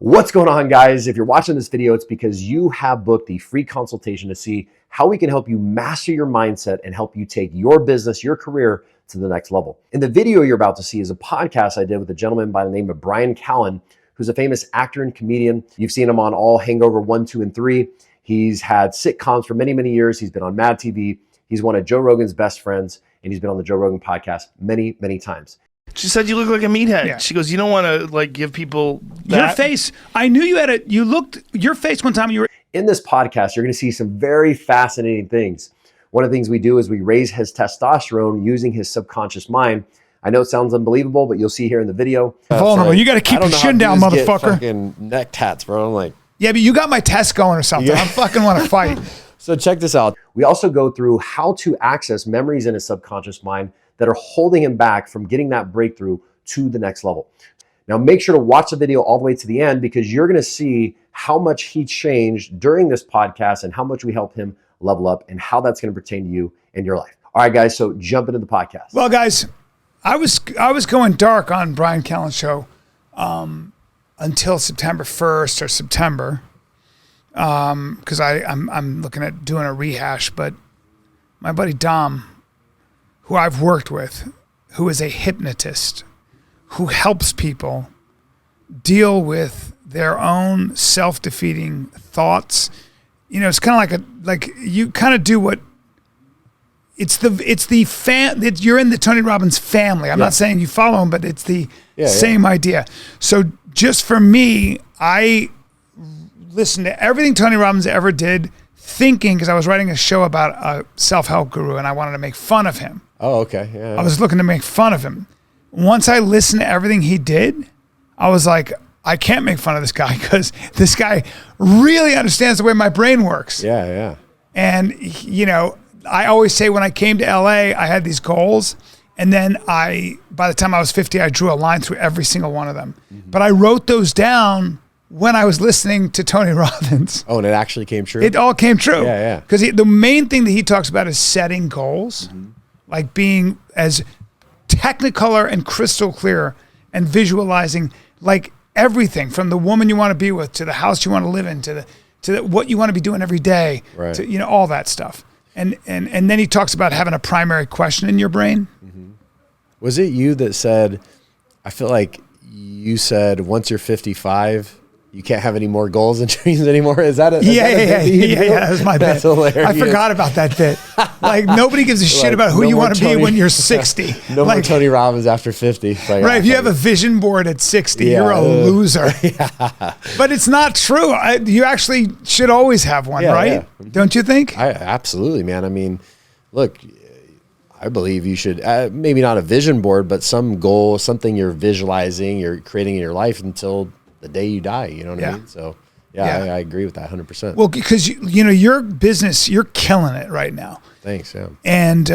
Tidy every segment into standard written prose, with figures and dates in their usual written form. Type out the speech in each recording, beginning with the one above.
What's going on, guys? If you're watching this video, it's because you have booked the free consultation to see how we can help you master your mindset and help you take your business, your career to the next level. And the video you're about to see is a podcast I did with a gentleman by the name of Brian Callen, who's a famous actor and comedian. You've seen him on all Hangover 1, 2, and 3. He's had sitcoms for many, many years. He's been on Mad TV. He's one of Joe Rogan's best friends, and he's been on the Joe Rogan podcast many, many times. She said you look like a meathead. Yeah. She goes, you don't want to like give people that. Your face. I knew you had you looked, your face one time you were. In this podcast, you're going to see some very fascinating things. One of the things we do is we raise his testosterone using his subconscious mind. I know it sounds unbelievable, but you'll see here in the video. Vulnerable. You got to keep your shin down, motherfucker. Fucking neck tats, bro. I'm like, yeah, but you got my test going or something. I fucking want to fight. so check this out. We also go through how to access memories in his subconscious mind that are holding him back from getting that breakthrough to the next level. Now, make sure to watch the video all the way to the end because you're going to see how much he changed during this podcast and how much we help him level up and how that's going to pertain to you in your life. All right, guys, so jump into the podcast. Well, guys, I was going dark on Brian Callen's show until September 1st or September because I'm looking at doing a rehash, but my buddy Dom, who I've worked with, who is a hypnotist, who helps people deal with their own self-defeating thoughts. You know, it's kind of like you kind of do what you're in the Tony Robbins family. I'm not saying you follow him, but it's the same idea. So just for me, I listened to everything Tony Robbins ever did, thinking, because I was writing a show about a self-help guru and I wanted to make fun of him. Oh, okay. Yeah. I was looking to make fun of him. Once I listened to everything he did, I was like, I can't make fun of this guy because this guy really understands the way my brain works. Yeah, yeah. And, you know, I always say when I came to LA, I had these goals. And then by the time I was 50, I drew a line through every single one of them. Mm-hmm. But I wrote those down when I was listening to Tony Robbins. Oh, and it actually came true? It all came true. Yeah, yeah. Because the main thing that he talks about is setting goals, like being as technicolor and crystal clear and visualizing like everything from the woman you want to be with to the house you want to live in to the what you want to be doing every day, right. To, you know, all that stuff. And then he talks about having a primary question in your brain. Mm-hmm. Was it you that said, I feel like you said once you're 55, you can't have any more goals and dreams anymore? Is that a Yeah, that was my That's bit. hilarious. I forgot about that bit. Like nobody gives a shit about who you want to be when you're 60. No like, more Tony Robbins after 50. Like, right, if you have a vision board at 60, you're a loser. But it's not true. You actually should always have one, right? Yeah. Don't you think? Absolutely, man. I mean, look, I believe you should, maybe not a vision board, but some goal, something you're visualizing, you're creating in your life until the day you die, you know what I mean? So I agree with that 100%. Well, because you know, your business, you're killing it right now. Thanks, yeah. And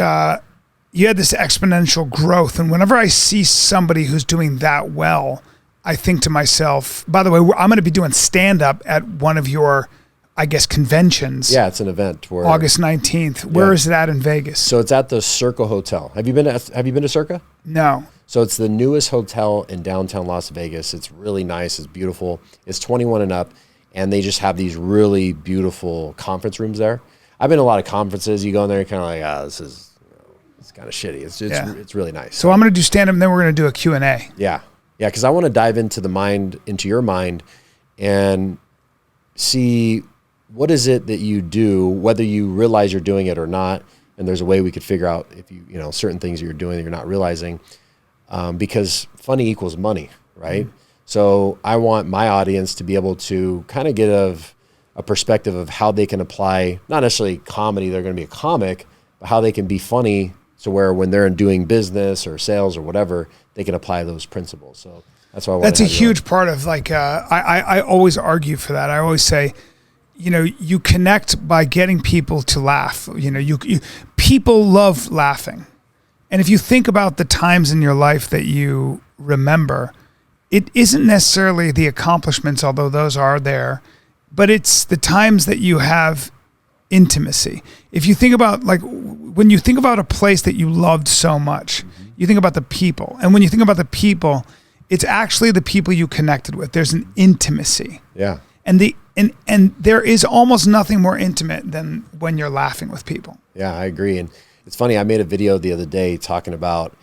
you had this exponential growth. And whenever I see somebody who's doing that well, I think to myself, by the way, I'm going to be doing stand-up at one of your, I guess, conventions. Yeah, it's an event. Where, August 19th. Where is that in Vegas? So it's at the Circa Hotel. Have you been to Circa? No. So it's the newest hotel in downtown Las Vegas. It's really nice. It's beautiful. It's 21 and up, and they just have these really beautiful conference rooms there. I've been to a lot of conferences. You go in there, you're kind of like, this is, it's kind of shitty. It's really nice. So I'm going to do stand-up, and then we're going to do a Q&A. Yeah, because I want to dive into your mind, and see what is it that you do, whether you realize you're doing it or not. And there's a way we could figure out if you know certain things you're doing that you're not realizing. Because funny equals money, right? Mm-hmm. So I want my audience to be able to kind of get a perspective of how they can apply, not necessarily comedy, they're going to be a comic, but how they can be funny so where when they're doing business or sales or whatever, they can apply those principles. So that's why I want That's a huge part of like, I always argue for that. I always say, you know, you connect by getting people to laugh. You know, people love laughing. And if you think about the times in your life that you remember, it isn't necessarily the accomplishments, although those are there, but it's the times that you have intimacy. If you think about, like, when you think about a place that you loved so much, you think about the people. And when you think about the people, It's actually the people you connected with. There's an intimacy. Yeah. And there is almost nothing more intimate than when you're laughing with people. Yeah, I agree. And it's funny, I made a video the other day talking about,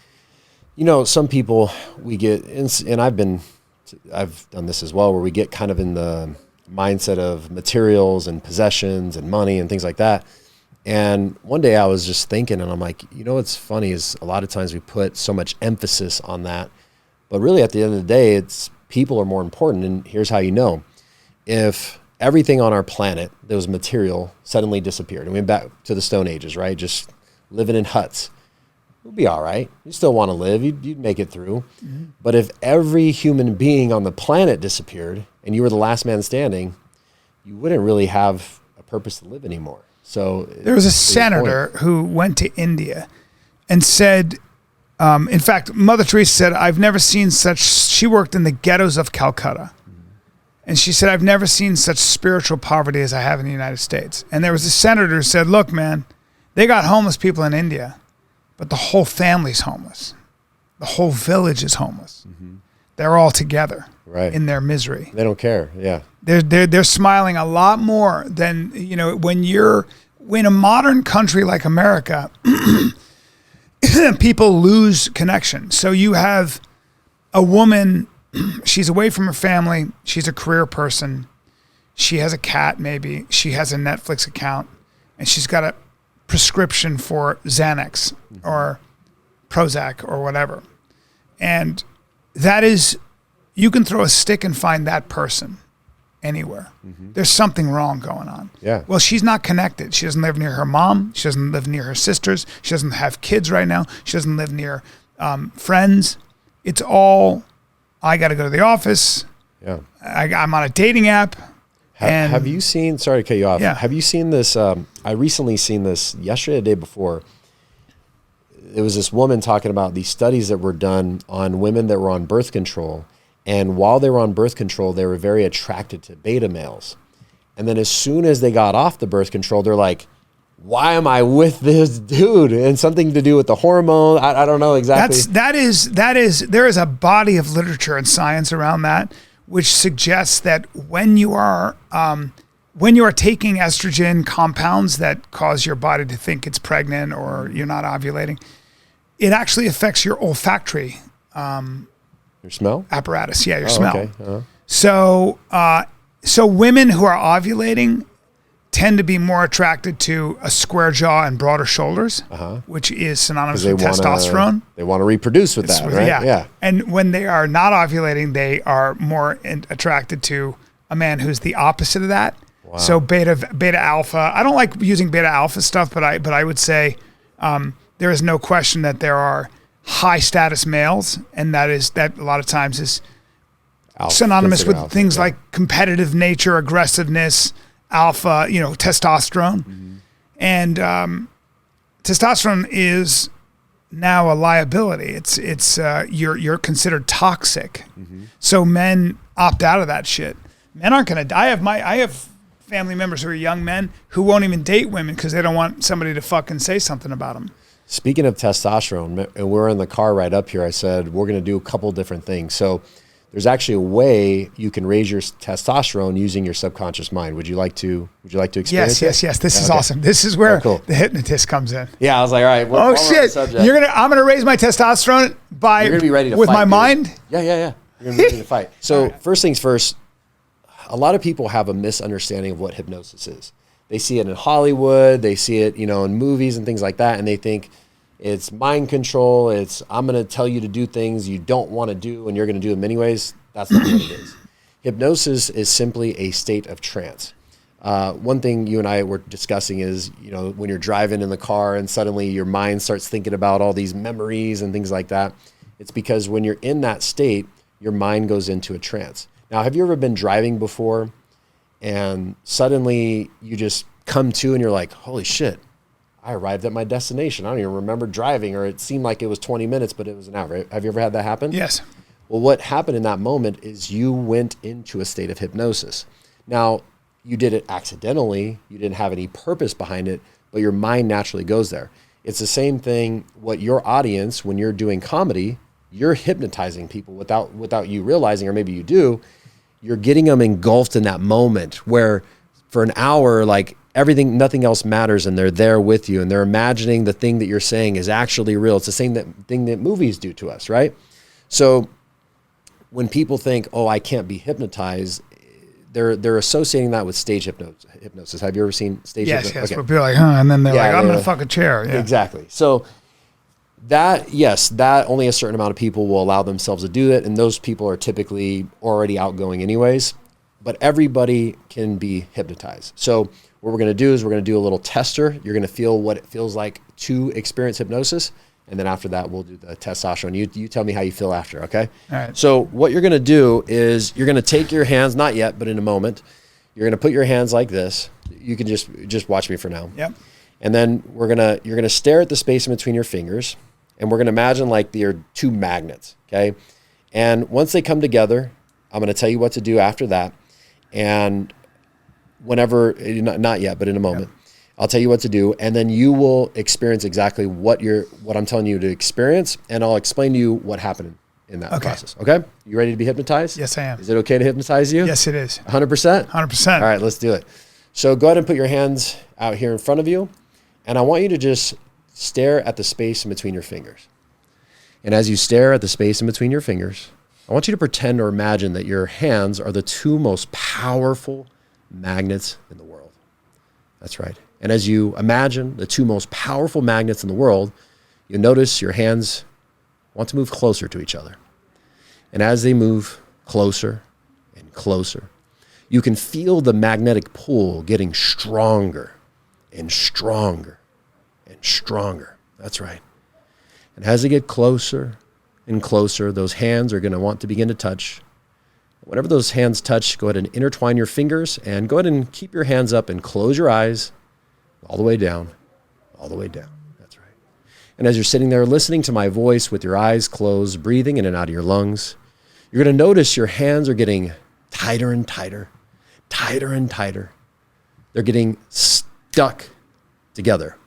some people we get, and I've done this as well, where we get kind of in the mindset of materials and possessions and money and things like that. And one day I was just thinking, and I'm like, what's funny is a lot of times we put so much emphasis on that, but really at the end of the day, it's people are more important. And here's how you know. If everything on our planet that was material suddenly disappeared and we went back to the Stone Ages, right? Just living in huts, it would be all right. You still want to live. You'd make it through. Mm-hmm. But if every human being on the planet disappeared and you were the last man standing, you wouldn't really have a purpose to live anymore. So there was a senator who went to India and said, in fact, Mother Teresa said, I've never seen such, she worked in the ghettos of Calcutta. And she said, I've never seen such spiritual poverty as I have in the United States. And there was a senator who said, look, man, they got homeless people in India, but the whole family's homeless. The whole village is homeless. Mm-hmm. They're all together in their misery. They don't care. Yeah. They're smiling a lot more than, when you're in a modern country like America, people lose connection. So you have a woman, she's away from her family. She's a career person. She has a cat, maybe. She has a Netflix account, and she's got a prescription for Xanax or Prozac or whatever. And that is, you can throw a stick and find that person anywhere. Mm-hmm. There's something wrong going on. Yeah. Well, she's not connected. She doesn't live near her mom. She doesn't live near her sisters. She doesn't have kids right now. She doesn't live near friends. It's all, I got to go to the office. Yeah. I'm on a dating app. Have you seen, sorry to cut you off. Yeah. Have you seen this? I recently seen this yesterday, the day before. It was this woman talking about these studies that were done on women that were on birth control. And while they were on birth control, they were very attracted to beta males. And then as soon as they got off the birth control, they're like, why am I with this dude? And something to do with the hormone. I don't know exactly. There is a body of literature and science around that, which suggests that when you are taking estrogen compounds that cause your body to think it's pregnant or you're not ovulating, it actually affects your olfactory your smell apparatus. Yeah, your smell. Okay. Uh-huh. So women who are ovulating tend to be more attracted to a square jaw and broader shoulders, which is synonymous with testosterone. They want to reproduce with that, right? Yeah. And when they are not ovulating, they are more attracted to a man who's the opposite of that. Wow. So beta alpha. I don't like using beta alpha stuff, but I would say there is no question that there are high status males, and that a lot of times is synonymous with things like competitive nature, aggressiveness, alpha, testosterone. Mm-hmm. And testosterone is now a liability. It's you're considered toxic. Mm-hmm. So men opt out of that shit. Men aren't going to die. I have family members who are young men who won't even date women because they don't want somebody to fucking say something about them. Speaking of testosterone, and we're in the car right up here, I said, we're going to do a couple different things. So there's actually a way you can raise your testosterone using your subconscious mind. Would you like to experience it? Yes. This is awesome. This is where the hypnotist comes in. Yeah, I was like, all right. Oh shit! I'm gonna raise my testosterone by You're gonna be ready to with fight, my dude. mind. Yeah. You're gonna be ready to fight. So first things first, a lot of people have a misunderstanding of what hypnosis is. They see it in Hollywood, they see it, in movies and things like that, and they think it's mind control. It's I'm going to tell you to do things you don't want to do, and you're going to do them anyways. That's not what it is. Hypnosis is simply a state of trance. One thing you and I were discussing is, when you're driving in the car and suddenly your mind starts thinking about all these memories and things like that. It's because when you're in that state, your mind goes into a trance. Now, have you ever been driving before and suddenly you just come to and you're like, holy shit, I arrived at my destination. I don't even remember driving, or it seemed like it was 20 minutes, but it was an hour. Have you ever had that happen? Yes. Well, what happened in that moment is you went into a state of hypnosis. Now, you did it accidentally. You didn't have any purpose behind it, but your mind naturally goes there. It's the same thing, what your audience, when you're doing comedy, you're hypnotizing people without you realizing, or maybe you do. You're getting them engulfed in that moment where for an hour, like everything, nothing else matters, and they're there with you, and they're imagining the thing that you're saying is actually real. It's the same thing that movies do to us, right? So when people think, oh, I can't be hypnotized, they're associating that with stage hypnosis. Have you ever seen stage hypnosis? Yes. Okay. But people are like, and then they're Yeah, like, I'm yeah, gonna fuck a chair. Yeah. Exactly. So that only a certain amount of people will allow themselves to do it, and those people are typically already outgoing anyways. But everybody can be hypnotized. So what we're going to do is we're going to do a little tester. You're going to feel what it feels like to experience hypnosis. And then after that, we'll do the testosterone. You tell me how you feel after, okay? All right. So what you're going to do is you're going to take your hands, not yet, but in a moment, you're going to put your hands like this. You can just watch me for now. Yep. And then you're going to stare at the space in between your fingers. And we're going to imagine like they're two magnets, okay? And once they come together, I'm going to tell you what to do after that. And whenever, not yet, but in a moment, I'll tell you what to do. And then you will experience exactly what I'm telling you to experience. And I'll explain to you what happened in that process. Okay? You ready to be hypnotized? Yes, I am. Is it okay to hypnotize you? Yes, it is. 100%? 100%. All right, let's do it. So go ahead and put your hands out here in front of you. And I want you to just stare at the space in between your fingers. And as you stare at the space in between your fingers, I want you to pretend or imagine that your hands are the two most powerful magnets in the world. That's right. And as you imagine the two most powerful magnets in the world, you notice your hands want to move closer to each other. And as they move closer and closer, you can feel the magnetic pull getting stronger and stronger and stronger. That's right. And as they get closer and closer, those hands are going to want to begin to touch. Whenever those hands touch, go ahead and intertwine your fingers and go ahead and keep your hands up and close your eyes all the way down, all the way down. That's right. And as you're sitting there listening to my voice with your eyes closed, breathing in and out of your lungs, you're going to notice your hands are getting tighter and tighter, tighter and tighter. They're getting stuck together.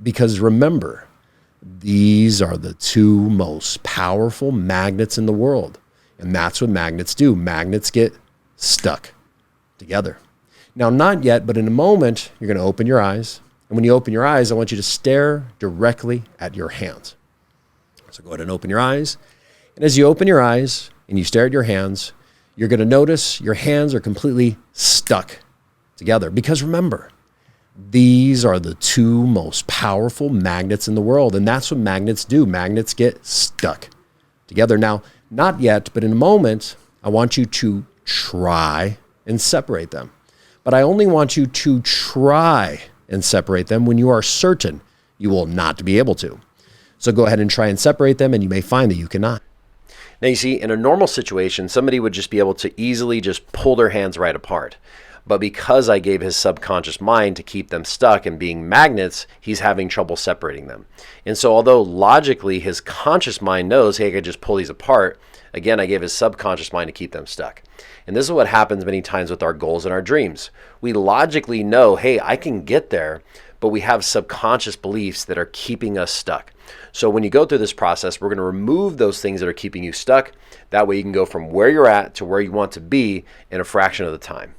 Because remember, these are the two most powerful magnets in the world. And that's what magnets do. Magnets get stuck together. Now, not yet, but in a moment, you're going to open your eyes. And when you open your eyes, I want you to stare directly at your hands. So go ahead and open your eyes. And as you open your eyes and you stare at your hands, you're going to notice your hands are completely stuck together. Because remember, these are the two most powerful magnets in the world. And that's what magnets do. Magnets get stuck together. Now, not yet, but in a moment, I want you to try and separate them. But I only want you to try and separate them when you are certain you will not be able to. So go ahead and try and separate them, and you may find that you cannot. Now, you see, in a normal situation, somebody would just be able to easily just pull their hands right apart. But because I gave his subconscious mind to keep them stuck and being magnets, he's having trouble separating them. And so although logically his conscious mind knows, hey, I could just pull these apart, again, I gave his subconscious mind to keep them stuck. And this is what happens many times with our goals and our dreams. We logically know, hey, I can get there, but we have subconscious beliefs that are keeping us stuck. So when you go through this process, we're going to remove those things that are keeping you stuck. That way you can go from where you're at to where you want to be in a fraction of the time.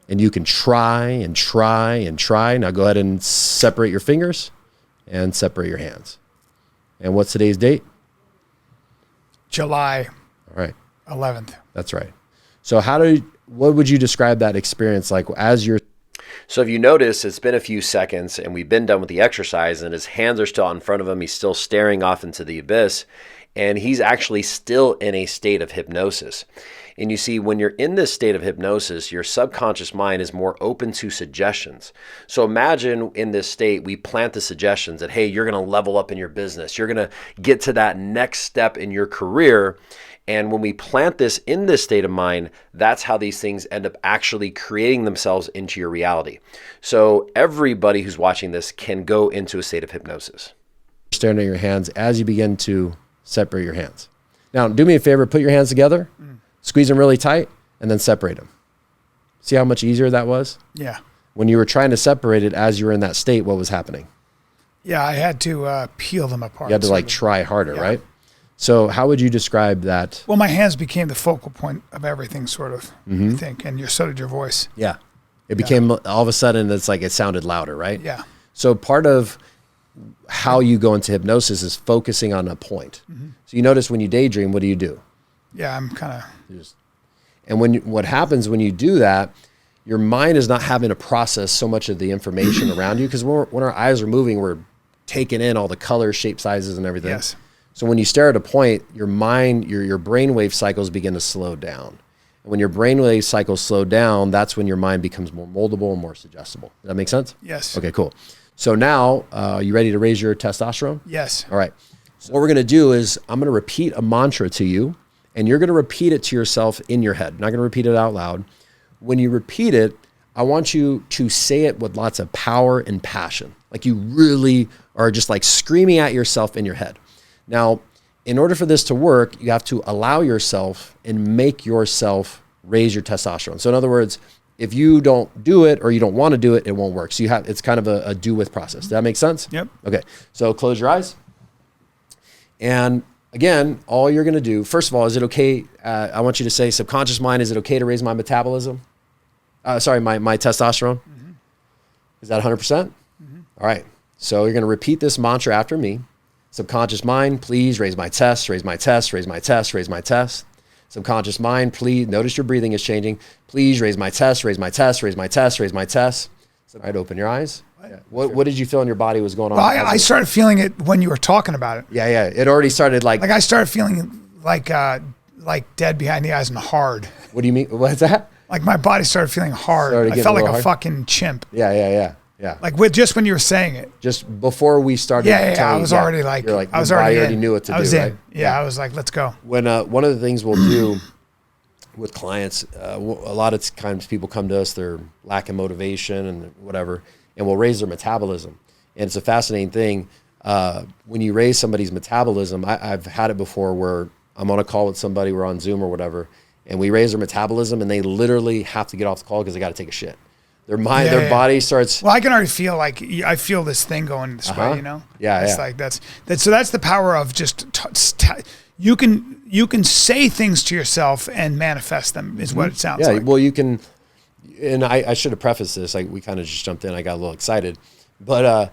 And you can try and try and try. Now go ahead and separate your fingers and separate your hands. And what's today's date? July All right. 11th. That's right. So what would you describe that experience like as you're... So if you notice, it's been a few seconds and we've been done with the exercise and his hands are still out in front of him. He's still staring off into the abyss and he's actually still in a state of hypnosis. And you see, when you're in this state of hypnosis, your subconscious mind is more open to suggestions. So imagine in this state, we plant the suggestions that, hey, you're going to level up in your business. You're going to get to that next step in your career. And when we plant this in this state of mind, that's how these things end up actually creating themselves into your reality. So everybody who's watching this can go into a state of hypnosis. Staring at your hands as you begin to separate your hands. Now, do me a favor, put your hands together. Squeeze them really tight, and then separate them. See how much easier that was? Yeah. When you were trying to separate it as you were in that state, what was happening? Yeah, I had to peel them apart. You had to like try harder, right? So how would you describe that? Well, my hands became the focal point of everything, sort of, I think. And so did your voice. Yeah. It became all of a sudden, it's like it sounded louder, right? Yeah. So part of how you go into hypnosis is focusing on a point. So you notice when you daydream, what do? Yeah, I'm kind of. And what happens when you do that, your mind is not having to process so much of the information around you, because when our eyes are moving, we're taking in all the colors, shape, sizes, and everything. Yes. So when you stare at a point, your mind, your brainwave cycles begin to slow down. And when your brainwave cycles slow down, that's when your mind becomes more moldable and more suggestible. Does that make sense? Yes. Okay, cool. So now, you ready to raise your testosterone? Yes. All right. So what we're going to do is I'm going to repeat a mantra to you, and you're going to repeat it to yourself in your head. I'm not going to repeat it out loud. When you repeat it, I want you to say it with lots of power and passion. Like you really are just like screaming at yourself in your head. Now, in order for this to work, you have to allow yourself and make yourself raise your testosterone. So in other words, if you don't do it or you don't want to do it, it won't work. So it's kind of a do with process. Does that make sense? Yep. Okay. So close your eyes. And again, all you're going to do, first of all, is it okay? I want you to say, subconscious mind, is it okay to raise my metabolism? My testosterone? Is that 100%? All right. So you're going to repeat this mantra after me. Subconscious mind, please raise my test, raise my test, raise my test, raise my test. Subconscious mind, please, notice your breathing is changing. Please raise my test, raise my test, raise my test, raise my test. All right, open your eyes. Yeah. What did you feel in your body was going on? Well, I started feeling it when you were talking about it. Yeah. It already started like I started feeling like dead behind the eyes and hard. What do you mean? What's that? Like my body started feeling hard. I felt like a fucking chimp. Yeah. Like just when you were saying it. Just before we started. I was already like, I was already knew what to do. I was in. Right? Yeah, I was like, let's go. When one of the things we'll do with clients, a lot of times people come to us, they're lacking motivation and whatever, and we'll raise their metabolism. And it's a fascinating thing. When you raise somebody's metabolism, I've had it before where I'm on a call with somebody, we're on Zoom or whatever, and we raise their metabolism and they literally have to get off the call because they got to take a shit. Their mind, their body starts. Well, I can already feel like I feel this thing going this way, you know? Yeah. Like that's so that's the power of just, you can say things to yourself and manifest them is what it sounds like. Well, you can, and I should have prefaced this. We kind of just jumped in. I got a little excited, but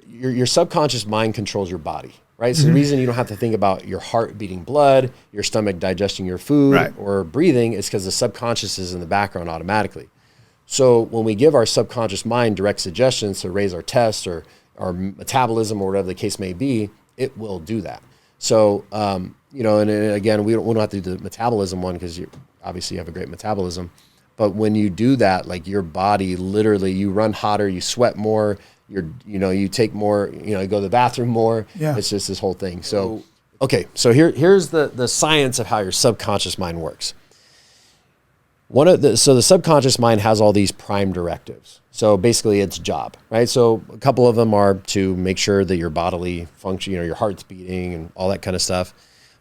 your subconscious mind controls your body, right? So the reason you don't have to think about your heart beating blood, your stomach digesting your food, or breathing is because the subconscious is in the background automatically. So when we give our subconscious mind direct suggestions to raise our test or our metabolism or whatever the case may be, it will do that. So, and again, we don't have to do the metabolism one because obviously you have a great metabolism. But when you do that, like your body literally, you run hotter, you sweat more, you take more, you go to the bathroom more. Yeah. It's just this whole thing. So, okay. So here's the science of how your subconscious mind works. So the subconscious mind has all these prime directives. So basically its job, right? So a couple of them are to make sure that your bodily function, your heart's beating and all that kind of stuff.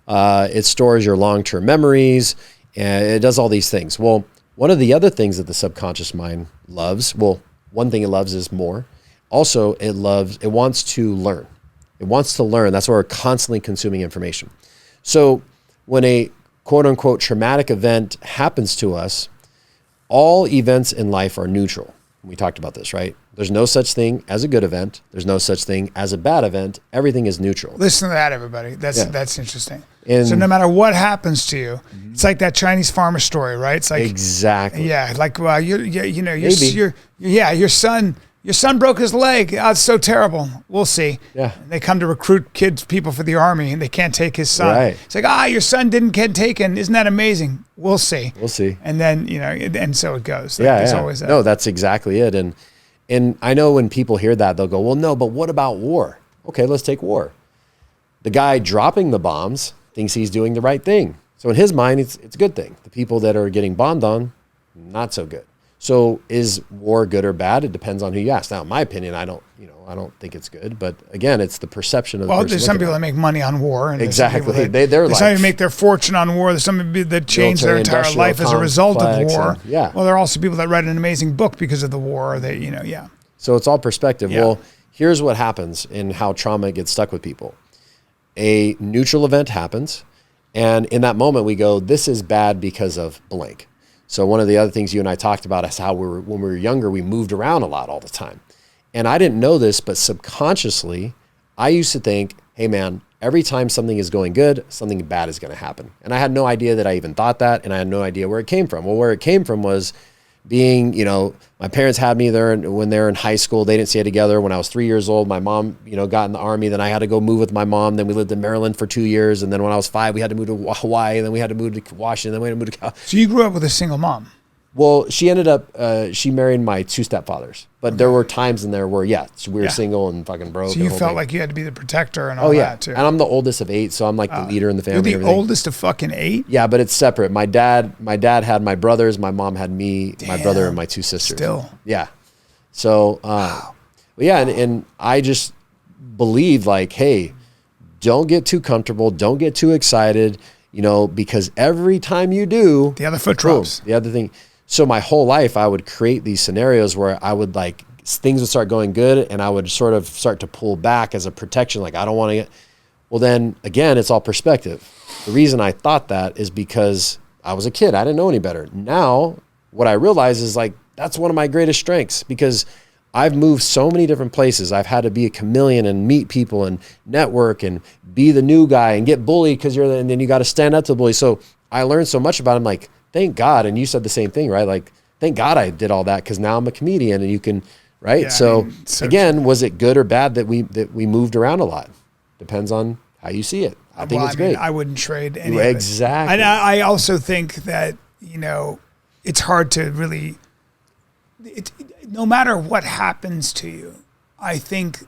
It stores your long-term memories and it does all these things. Well, one of the other things that the subconscious mind loves, one thing it loves is more. Also, it wants to learn. It wants to learn. That's why we're constantly consuming information. So when a quote unquote traumatic event happens to us, all events in life are neutral. We talked about this, right? There's no such thing as a good event. There's no such thing as a bad event. Everything is neutral. Listen to that, everybody. That's interesting. So no matter what happens to you, it's like that Chinese farmer story, right? It's like exactly. Yeah, like well, your son broke his leg. Oh, it's so terrible. We'll see. Yeah. And they come to recruit people for the army, and they can't take his son. Right. It's like, your son didn't get taken. Isn't that amazing? We'll see. We'll see. And then and so it goes. There's always that. No, that's exactly it. And I know when people hear that, they'll go, well, no, but what about war? Okay, let's take war. The guy dropping the bombs thinks he's doing the right thing. So in his mind, it's a good thing. The people that are getting bombed on, not so good. So is war good or bad? It depends on who you ask. Now, in my opinion, I don't think it's good. But again, it's the perception of the person. There's some people that make money on war. And exactly. There's some who make their fortune on war. There's some people that change their entire life as a result of war. Well, there are also people that write an amazing book because of the war. So it's all perspective. Yeah. Well, here's what happens and how trauma gets stuck with people. a neutral event happens. And in that moment we go, this is bad because of blank. So one of the other things you and I talked about is how when we were younger, we moved around a lot all the time. And I didn't know this, but subconsciously, I used to think, hey man, every time something is going good, something bad is going to happen. And I had no idea that I even thought that. And I had no idea where it came from. Well, where it came from was being, my parents had me there when they were in high school. They didn't stay together. When I was 3 years old, my mom, got in the Army. Then I had to go move with my mom. Then we lived in Maryland for 2 years. And then when I was 5, we had to move to Hawaii. And then we had to move to Washington. Then we had to move to California. So you grew up with a single mom? Well, she ended up, she married my 2 stepfathers. But there were times in there where, we were single and fucking broke. So you felt like you had to be the protector and all that too. And I'm the oldest of 8, so I'm like the leader in the family. You're the oldest of fucking 8? Yeah, but it's separate. My dad had my brothers. My mom had me, my brother, and my 2 sisters. Still. Yeah. So, and I just believe like, hey, don't get too comfortable. Don't get too excited, because every time you do, the other foot drops. The other thing. So my whole life, I would create these scenarios where I would things would start going good and I would sort of start to pull back as a protection. Like, I don't want to well, then again, it's all perspective. The reason I thought that is because I was a kid. I didn't know any better. Now, what I realize is that's one of my greatest strengths because I've moved so many different places. I've had to be a chameleon and meet people and network and be the new guy and get bullied and then you got to stand up to the bully. So I learned so much about him. Thank God. And you said the same thing, right? Thank God I did all that because now I'm a comedian and you can, right? Yeah, again, was it good or bad that we moved around a lot? Depends on how you see it. I think it's great. I wouldn't trade any of it. Exactly. And I also think that, it's hard to really, no matter what happens to you, I think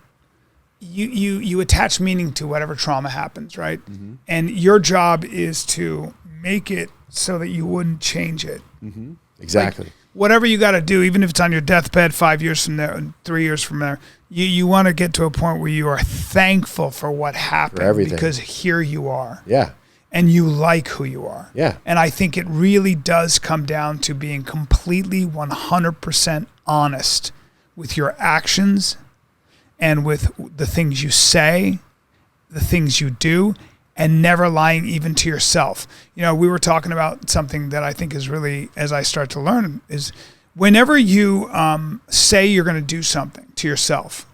you attach meaning to whatever trauma happens, right? Mm-hmm. And your job is to make it so that you wouldn't change it. Mm-hmm. Exactly. Whatever you got to do, even if it's on your deathbed 5 years from there, 3 years from there, you want to get to a point where you are thankful for what happened because here you are. Yeah. And you like who you are. Yeah. And I think it really does come down to being completely 100% honest with your actions and with the things you say, the things you do, and never lying even to yourself. We were talking about something that I think is really, as I start to learn, is whenever you say you're going to do something to yourself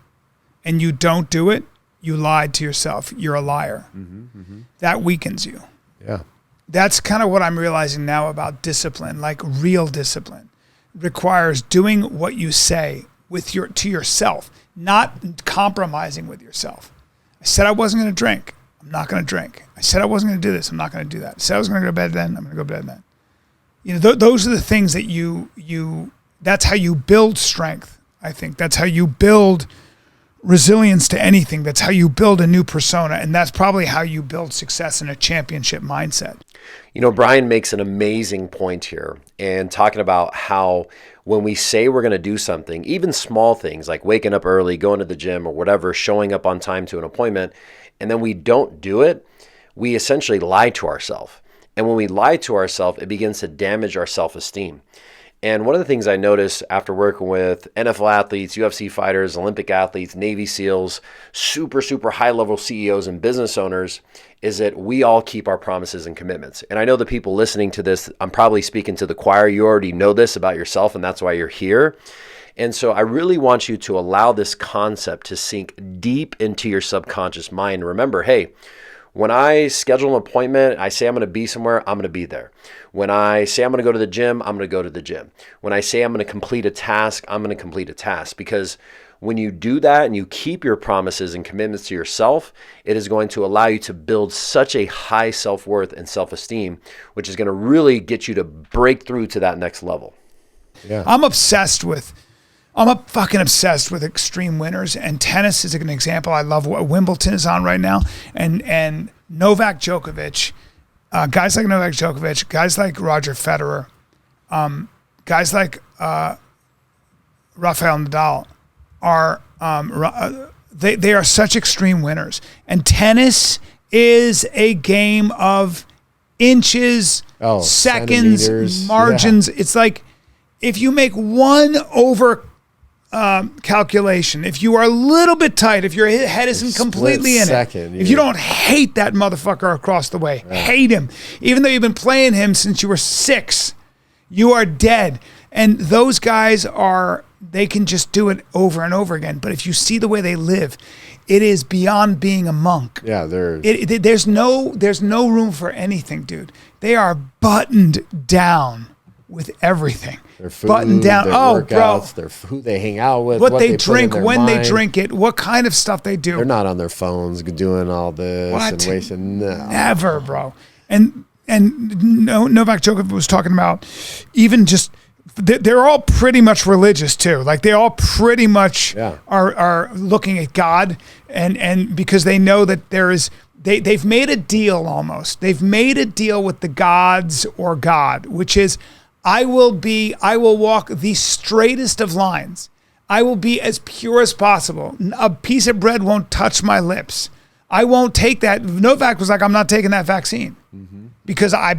and you don't do it, you lied to yourself. You're a liar. Mm-hmm, mm-hmm. That weakens you. Yeah. That's kind of what I'm realizing now about discipline, like real discipline. Requires doing what you say to yourself, not compromising with yourself. I said I wasn't going to drink. I'm not going to drink. I said I wasn't going to do this. I'm not going to do that. I said I was going to go to bed then. I'm going to go to bed then. Those are the things that that's how you build strength. I think that's how you build resilience to anything. That's how you build a new persona. And that's probably how you build success in a championship mindset. Brian makes an amazing point here and talking about how when we say we're going to do something, even small things like waking up early, going to the gym or whatever, showing up on time to an appointment, and then we don't do it, we essentially lie to ourselves. And when we lie to ourselves, it begins to damage our self-esteem. And one of the things I noticed after working with NFL athletes, UFC fighters, Olympic athletes, Navy SEALs, super, super high-level CEOs and business owners is that we all keep our promises and commitments. And I know the people listening to this, I'm probably speaking to the choir. You already know this about yourself, and that's why you're here. And so I really want you to allow this concept to sink deep into your subconscious mind. Remember, hey, when I schedule an appointment, I say I'm going to be somewhere, I'm going to be there. When I say I'm going to go to the gym, I'm going to go to the gym. When I say I'm going to complete a task, I'm going to complete a task. Because when you do that and you keep your promises and commitments to yourself, it is going to allow you to build such a high self-worth and self-esteem, which is going to really get you to break through to that next level. Yeah. I'm fucking obsessed with extreme winners, and tennis is an example. I love what Wimbledon is on right now, and Novak Djokovic, guys like Novak Djokovic, guys like Roger Federer, guys like Rafael Nadal are they are such extreme winners. And tennis is a game of inches, seconds, margins. Yeah. It's like if you make 1 over calculation, if you are a little bit tight, if your head isn't completely in it, if you don't hate that motherfucker across the way, hate him, even though you've been playing him since you were 6, you are dead. And those guys they can just do it over and over again. But if you see the way they live, it is beyond being a monk. Yeah, there's no room for anything, dude. They are buttoned down with everything. Their food, buttoned down. their workouts, their who they hang out with, what they put drink, in their when mind. they drink it, what kind of stuff they do. They're not on their phones doing all this and wasting. No. Never, bro. And Novak Djokovic was talking about even just they're all pretty much religious too. Like they all pretty much are looking at God and because they know that there is they've made a deal almost. They've made a deal with the gods or God, which is I will walk the straightest of lines. I will be as pure as possible. A piece of bread won't touch my lips. I won't take that. Novak was like, I'm not taking that vaccine because I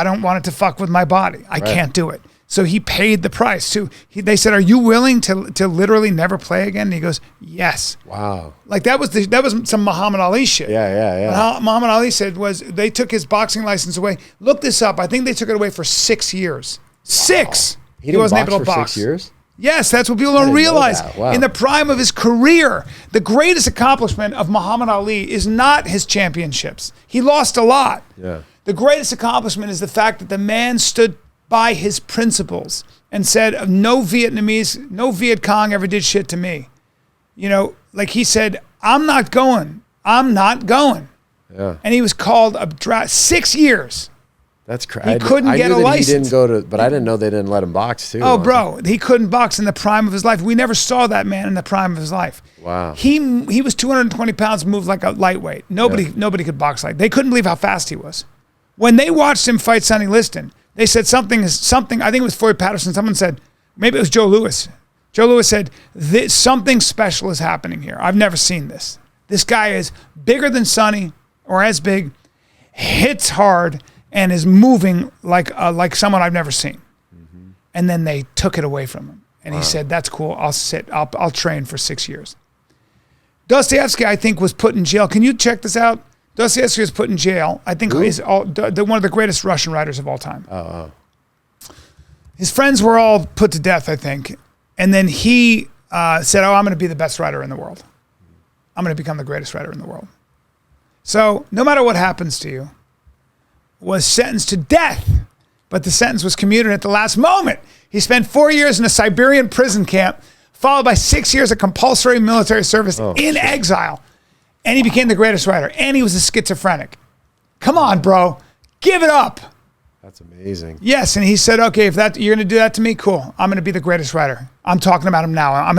don't want it to fuck with my body. I can't do it. So he paid the price too. They said, "Are you willing to literally never play again?" And he goes, "Yes." Wow. Like that was some Muhammad Ali shit. Yeah. What Muhammad Ali said was they took his boxing license away. Look this up. I think they took it away for 6 years. 6. Wow. He wasn't able to box for 6 years. Yes, that's what people don't realize. Wow. In the prime of his career, the greatest accomplishment of Muhammad Ali is not his championships. He lost a lot. Yeah. The greatest accomplishment is the fact that the man stood by his principles and said, no Viet Cong ever did shit to me. You know, like he said, I'm not going. Yeah. And he was called 6 years. That's crazy. He couldn't get a license. He didn't go to, but I didn't know they didn't let him box too. Oh, bro, he couldn't box in the prime of his life. We never saw that man in the prime of his life. Wow. He was 220 pounds, moved like a lightweight. Nobody could box like. They couldn't believe how fast he was. When they watched him fight Sonny Liston, they said something. I think it was Floyd Patterson. Someone said, maybe it was Joe Louis. Joe Louis said, something special is happening here. I've never seen this. This guy is bigger than Sonny, or as big, hits hard, and is moving like someone I've never seen. Mm-hmm. And then they took it away from him. And he said, that's cool. I'll train for 6 years. Dostoevsky, I think, was put in jail. Can you check this out? Dostoevsky was put in jail. I think he's one of the greatest Russian writers of all time. Oh. His friends were all put to death, I think. And then he said, I'm going to be the best writer in the world. I'm going to become the greatest writer in the world. So no matter what happens to you, was sentenced to death, but the sentence was commuted at the last moment. He spent 4 years in a Siberian prison camp, followed by 6 years of compulsory military service in exile. And he became the greatest writer. And he was a schizophrenic. Come on, bro. Give it up. That's amazing. Yes, and he said, okay, if you're going to do that to me, cool. I'm going to be the greatest writer. I'm talking about him now. I'm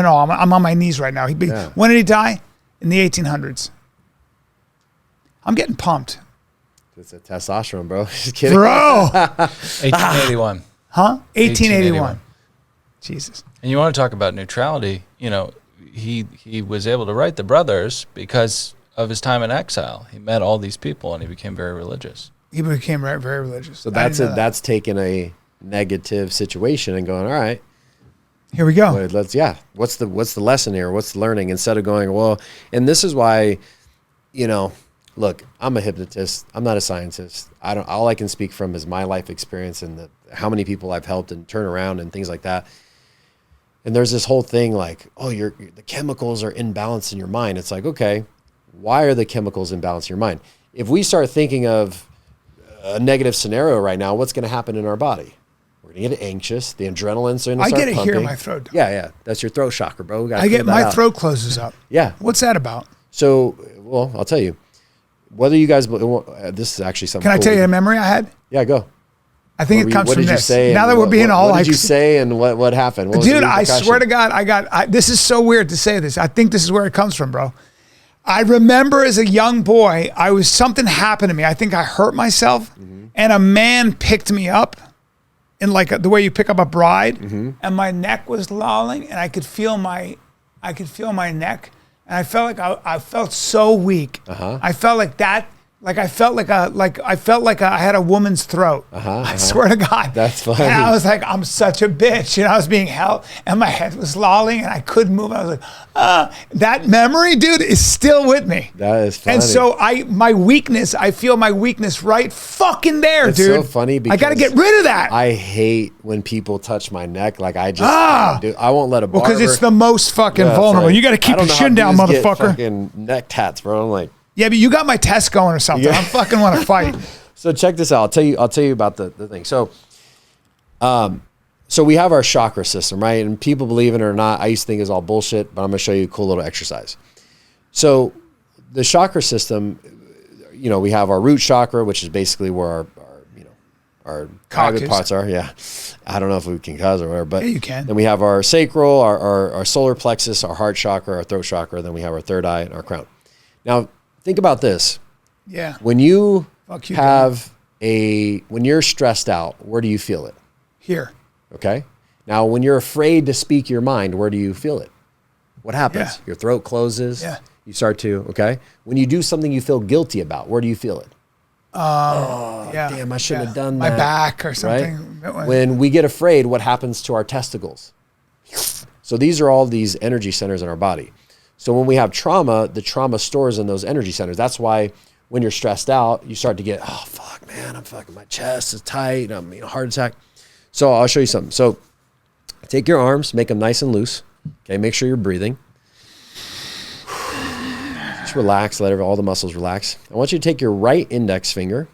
on my knees right now. When did he die? In the 1800s. I'm getting pumped. It's a testosterone, bro. Just kidding. Bro. 1881. Huh? 1881. Jesus. And you want to talk about neutrality, he was able to write The Brothers because of his time in exile. He met all these people and he became very religious. He became very, very religious. So that's taking a negative situation and going, all right, here we go. What's the lesson here? What's the learning? Instead of going, well, and this is why, look, I'm a hypnotist. I'm not a scientist. All I can speak from is my life experience and how many people I've helped and turn around and things like that. And there's this whole thing like, the chemicals are imbalanced in your mind. It's like, okay, why are the chemicals imbalanced in your mind? If we start thinking of a negative scenario right now, what's going to happen in our body? We're going to get anxious. The adrenaline's going to start pumping. I get it here in my throat. Yeah. That's your throat chakra, bro. My throat closes up. Yeah. What's that about? So, well, I'll tell you. Whether you guys, this is actually something. Can I tell you a memory I had? Yeah, go. I think it comes from this. What did you say? Now that we're being all like, what did you say and what happened? Dude, I swear to God, this is so weird to say this. I think this is where it comes from, bro. I remember as a young boy, something happened to me. I think I hurt myself, and a man picked me up in like the way you pick up a bride, and my neck was lolling, and I could feel my neck, and I felt like I felt so weak. I felt like that Like I felt like I had a woman's throat. I swear to God. That's funny. And I was like, I'm such a bitch. I was being held, and my head was lolling, and I couldn't move. I was like, that memory, dude, is still with me. That is funny. And so I feel my weakness right fucking there, it's dude. so funny because I got to get rid of that. I hate when people touch my neck. Like I just I won't let a barber. Because it's the most fucking Yeah, it's vulnerable. like, You got to keep I don't your know how shin down, dudes get motherfucker. fucking neck tats, bro. I'm like, Yeah, but you got my test going or something. Yeah. I fucking want to fight. so check this out. I'll tell you about the thing. So we have our chakra system, right? And people, believe it or not, I used to think it was all bullshit, but I'm gonna show you a cool little exercise. So the chakra system, we have our root chakra, which is basically where our private parts are. Yeah. I don't know if we can cause or whatever, but Yeah, you can. Then we have our sacral, our solar plexus, our heart chakra, our throat chakra. Then we have our third eye and our crown. Now think about this. Yeah. When you Fuck you, when you're stressed out, where do you feel it? Here. Okay. Now, when you're afraid to speak your mind, where do you feel it? What happens? Yeah. Your throat closes. Yeah. You start to, okay. When you do something you feel guilty about, where do you feel it? Yeah. Damn, I shouldn't have done My that. back or Right? something. When we get afraid, what happens to our testicles? So these are all these energy centers in our body. So when we have trauma, the trauma stores in those energy centers. That's why when you're stressed out, you start to get, oh, fuck, man, I'm fucking, my chest is tight. I'm heart attack. So I'll show you something. So take your arms, make them nice and loose. Okay, make sure you're breathing. Just relax, let all the muscles relax. I want you to take your right index finger,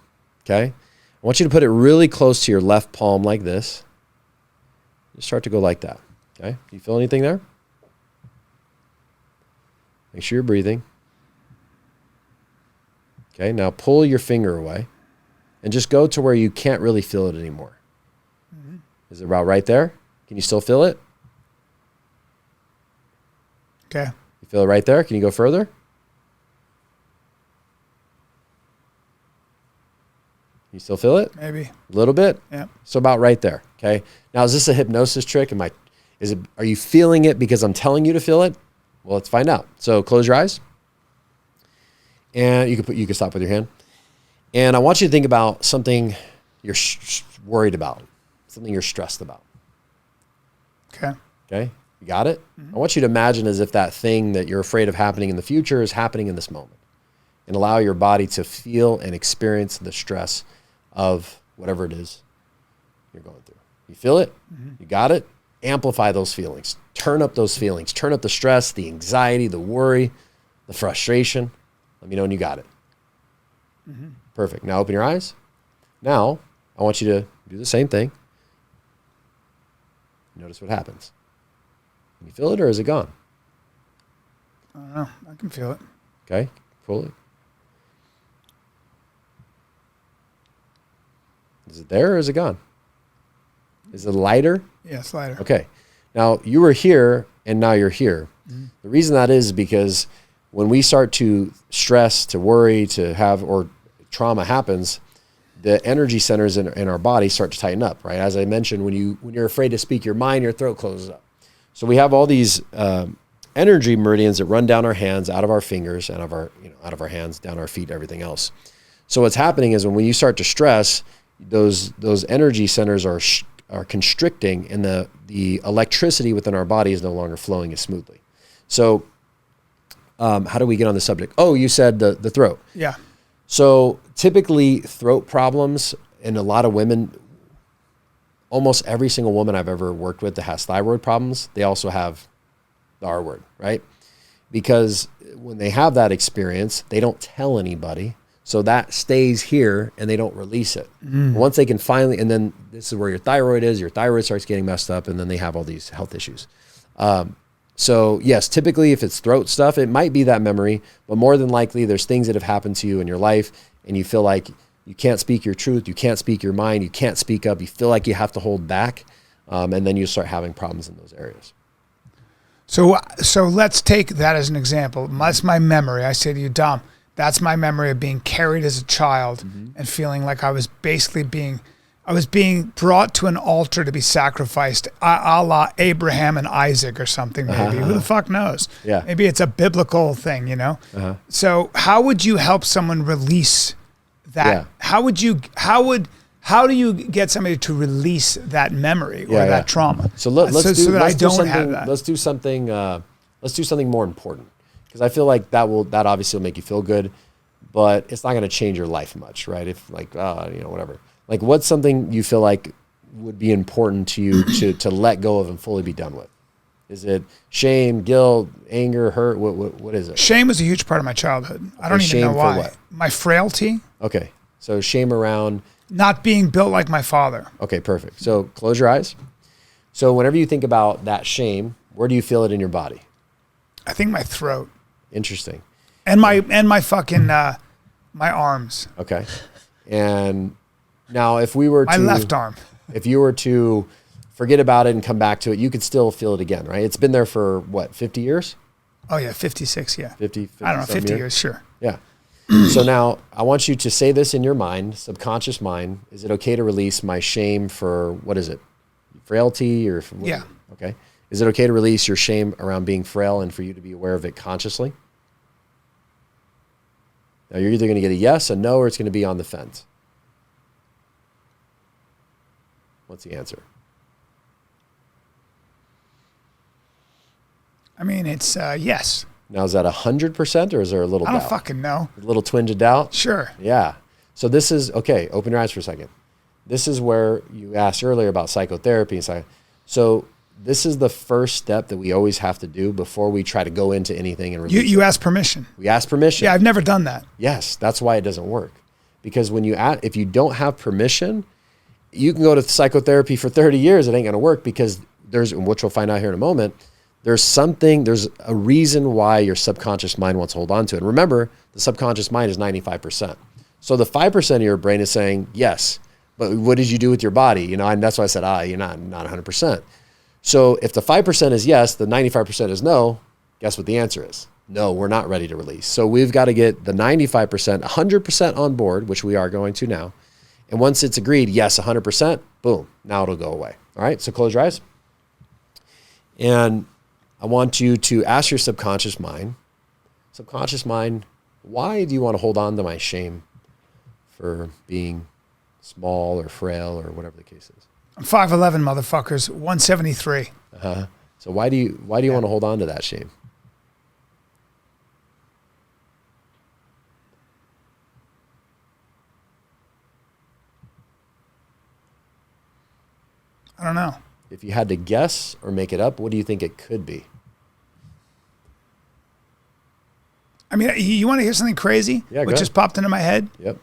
okay? I want you to put it really close to your left palm like this. Just start to go like that, okay? Do you feel anything there? Make sure you're breathing. Okay, now pull your finger away and just go to where you can't really feel it anymore. Mm-hmm. Is it about right there? Can you still feel it? Okay. You feel it right there? Can you go further? You still feel it? Maybe. A little bit? Yeah. So about right there, okay? Now, is this a hypnosis trick? Are you feeling it because I'm telling you to feel it? Well, let's find out. So close your eyes. And you can stop with your hand. And I want you to think about something you're worried about, something you're stressed about. Okay. Okay? You got it? Mm-hmm. I want you to imagine as if that thing that you're afraid of happening in the future is happening in this moment. And allow your body to feel and experience the stress of whatever it is you're going through. You feel it? Mm-hmm. You got it? Amplify those feelings. Turn up those feelings. Turn up the stress, the anxiety, the worry, the frustration. Let me know when you got it. Mm-hmm. Perfect. Now open your eyes. Now, I want you to do the same thing. Notice what happens. Can you feel it or is it gone? I don't know. I can feel it. Okay. Pull it. Is it there or is it gone? Is it lighter? Yeah, it's lighter. Okay. Now, you were here and now you're here. Mm-hmm. The reason that is because when we start to stress, to worry, to have, or trauma happens, the energy centers in our body start to tighten up, right? As I mentioned, when you're afraid to speak your mind, your throat closes up. So we have all these energy meridians that run down our hands, out of our fingers, out of our hands, down our feet, everything else. So what's happening is when you start to stress, those energy centers are constricting, and the electricity within our body is no longer flowing as smoothly. So how do we get on the subject? Oh, you said the throat. Yeah. So typically throat problems in a lot of women, almost every single woman I've ever worked with that has thyroid problems, they also have the R word, right? Because when they have that experience, they don't tell anybody. So that stays here and they don't release it. Once they can finally, and then this is where your thyroid starts getting messed up, and then they have all these health issues. So yes, typically if it's throat stuff, it might be that memory, but more than likely there's things that have happened to you in your life and you feel like you can't speak your truth, you can't speak your mind, you can't speak up, you feel like you have to hold back, and then you start having problems in those areas. So let's take that as an example. That's my memory. I say to you, Dom, that's my memory of being carried as a child and feeling like I was basically being brought to an altar to be sacrificed, a la Abraham and Isaac or something, maybe. Who the fuck knows? Yeah. Maybe it's a biblical thing, you know? So how would you help someone release that, how do you get somebody to release that memory or that trauma? So let's do something. Have that. Let's do something. Let's do something more important, because I feel like that obviously will make you feel good, but it's not going to change your life much, right? If like whatever. Like, what's something you feel like would be important to you to let go of and fully be done with? Is it shame, guilt, anger, hurt? What is it? Shame was a huge part of my childhood. I don't even know why. For what? My frailty. Okay, so shame around not being built like my father. Okay, perfect. So close your eyes. So whenever you think about that shame, where do you feel it in your body? I think my throat. Interesting. And my fucking my arms. Okay. And now if we were my left arm. If you were to forget about it and come back to it, you could still feel it again, right? It's been there for what, 50 years? Oh yeah, 56, yeah. 50 I don't know, 50 years, sure. Yeah. So now I want you to say this in your mind, subconscious mind. Is it okay to release my shame for, what is it? Frailty or? Yeah. Okay. Is it okay to release your shame around being frail and for you to be aware of it consciously? Now you're either going to get a yes, a no, or it's going to be on the fence. What's the answer? I mean, it's yes. Now, is that 100% or is there a little doubt? I don't fucking know. A little twinge of doubt? Sure. Yeah. So this is, okay, open your eyes for a second. This is where you asked earlier about psychotherapy. So this is the first step that we always have to do before we try to go into anything and release You ask permission. We ask permission. Yeah, I've never done that. Yes, that's why it doesn't work. Because when if you don't have permission, you can go to psychotherapy for 30 years. It ain't going to work because which we'll find out here in a moment, there's a reason why your subconscious mind wants to hold on to it. And remember, the subconscious mind is 95%. So the 5% of your brain is saying, yes, but what did you do with your body? And that's why I said, you're not 100%. So if the 5% is yes, the 95% is no, guess what the answer is? No, we're not ready to release. So we've got to get the 95%, 100% on board, which we are going to now. And once it's agreed, yes, 100%, boom, now it'll go away. All right, so close your eyes. And I want you to ask your subconscious mind, why do you want to hold on to my shame for being small or frail or whatever the case is? I'm 5'11", motherfuckers, 173. So why do you want to hold on to that shame? I don't know. If you had to guess or make it up, what do you think it could be? I mean, you want to hear something crazy? Yeah, What just popped into my head? Yep.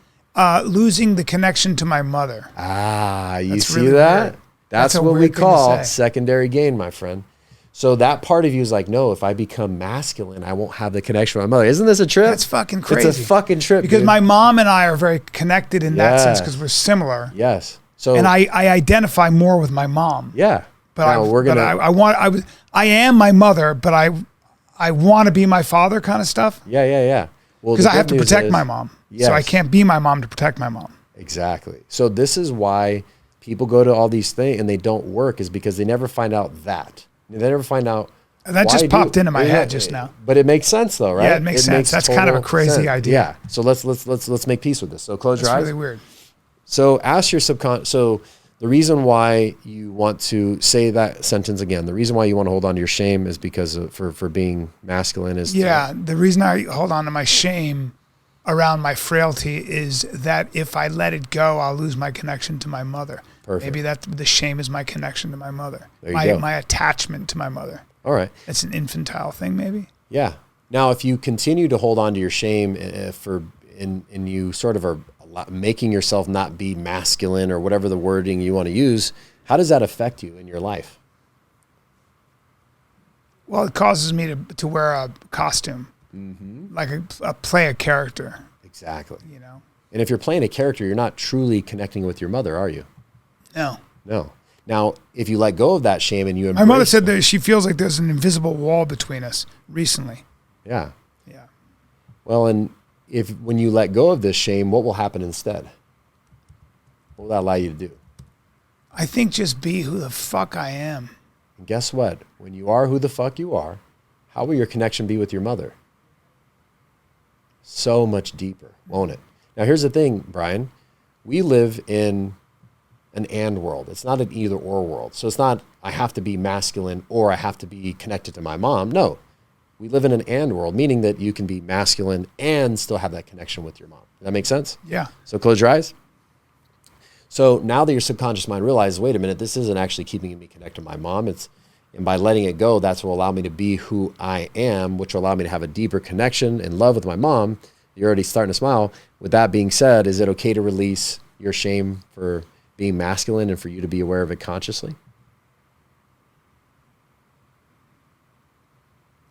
Losing the connection to my mother. You see really that? weird. That's a what we weird thing to call say. secondary gain, my friend. So that part of you is like, no, if I become masculine, I won't have the connection with my mother. Isn't this a trip? That's fucking crazy. It's a fucking trip. Because dude. my mom and I are very connected in that sense because we're similar. Yes. So And I identify more with my mom. yeah. But Now I am my mother, but I want to be my father kind of stuff. Yeah. Well, Because the I have good to news protect is- my mom. Yes. So I can't be my mom to protect my mom. Exactly. So this is why people go to all these things and they don't work, is because they never find out that. They never find out. That just popped into my head just now. But it makes sense though, right? Yeah, it makes sense. That's kind of a total crazy sense. idea. Yeah. So let's make peace with this. So close That's your eyes. really weird. So ask your subconscious. So the reason why you want to say that sentence again, the reason why you want to hold on to your shame is because for being masculine is The reason I hold on to my shame around my frailty is that if I let it go, I'll lose my connection to my mother. Perfect. Maybe the shame is my connection to my mother. There you go. My attachment to my mother. All right. It's an infantile thing, maybe. Yeah. Now, if you continue to hold on to your shame and you sort of are making yourself not be masculine or whatever the wording you want to use, how does that affect you in your life? Well, it causes me to wear a costume, like play a character. Exactly. You know. And if you're playing a character, you're not truly connecting with your mother, are you? No. No. Now, if you let go of that shame and you My mother embrace said that she feels like there's an invisible wall between us recently. Yeah. Yeah. Well, and when you let go of this shame, what will happen instead? What will that allow you to do? I think just be who the fuck I am. And guess what? When you are who the fuck you are, how will your connection be with your mother? So much deeper, won't it? Now, here's the thing, Brian. We live in an and world. It's not an either or world. So it's not, I have to be masculine or I have to be connected to my mom. No, we live in an and world, meaning that you can be masculine and still have that connection with your mom. Does that make sense? Yeah. So close your eyes. So now that your subconscious mind realizes, wait a minute, this isn't actually keeping me connected to my mom. And by letting it go, that's what will allow me to be who I am, which will allow me to have a deeper connection and love with my mom. You're already starting to smile. With that being said, is it okay to release your shame for being masculine and for you to be aware of it consciously?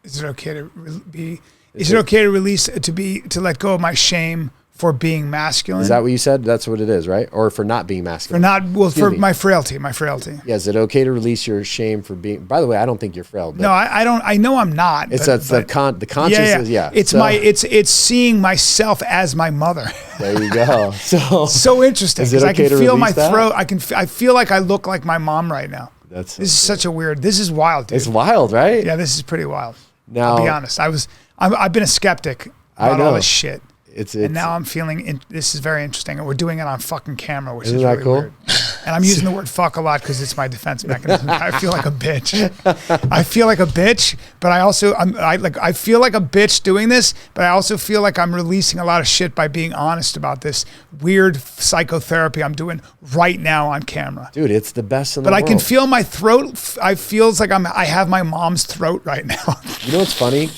Is it okay to be? Is it okay to release to let go of my shame for being masculine? Is that what you said? That's what it is, right? Or for not being masculine? For my frailty. My frailty. Yeah, is it okay to release your shame for being? By the way, I don't think you're frail. No, I don't. I know I'm not. It's the conscious. Yeah. It's seeing myself as my mother. There you go. So interesting. Is it okay I can to feel my release that? throat. I feel like I look like my mom right now. This is wild, dude. It's wild, right? Yeah, this is pretty wild. Now, I'll be honest. I've been a skeptic about all this shit. And now I'm feeling, this is very interesting. And we're doing it on fucking camera, which is that really cool? weird. And I'm using the word fuck a lot because it's my defense mechanism. I feel like a bitch. But I feel like a bitch doing this, but I also feel like I'm releasing a lot of shit by being honest about this weird psychotherapy I'm doing right now on camera. Dude, it's the best in the world. But I can feel my throat. I feels like I have my mom's throat right now. You know what's funny?